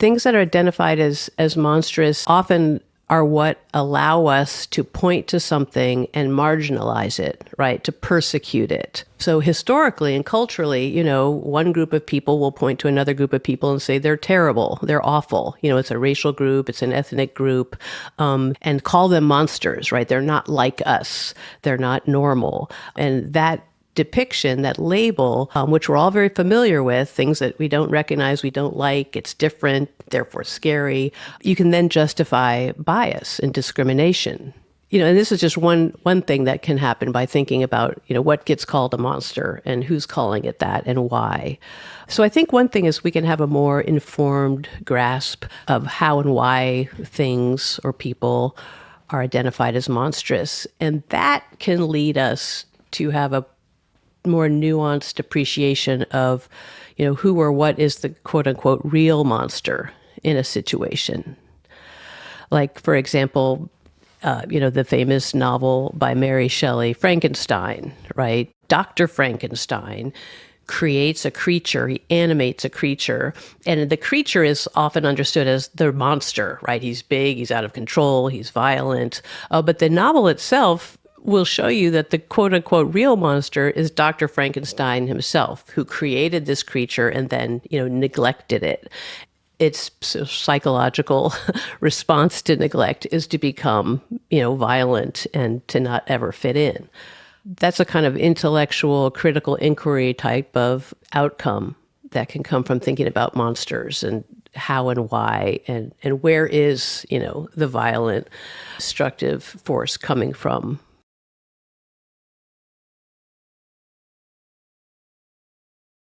things that are identified as monstrous often are what allow us to point to something and marginalize it, right? To persecute it. So historically and culturally, one group of people will point to another group of people and say they're terrible, they're awful. It's a racial group, it's an ethnic group, and call them monsters, right? They're not like us. They're not normal. And that depiction, that label, which we're all very familiar with, things that we don't recognize, we don't like, it's different, therefore scary, you can then justify bias and discrimination. And this is just one thing that can happen by thinking about, what gets called a monster and who's calling it that and why. So I think one thing is we can have a more informed grasp of how and why things or people are identified as monstrous. And that can lead us to have a more nuanced appreciation of, who or what is the quote unquote real monster in a situation. Like, for example, the famous novel by Mary Shelley, Frankenstein, right? Dr. Frankenstein creates a creature, he animates a creature, and the creature is often understood as the monster, right? He's big, he's out of control, he's violent. But the novel itself will show you that the quote-unquote real monster is Dr. Frankenstein himself, who created this creature and then, neglected it. Its psychological response to neglect is to become, violent and to not ever fit in. That's a kind of intellectual, critical inquiry type of outcome that can come from thinking about monsters and how and why and where is, the violent, destructive force coming from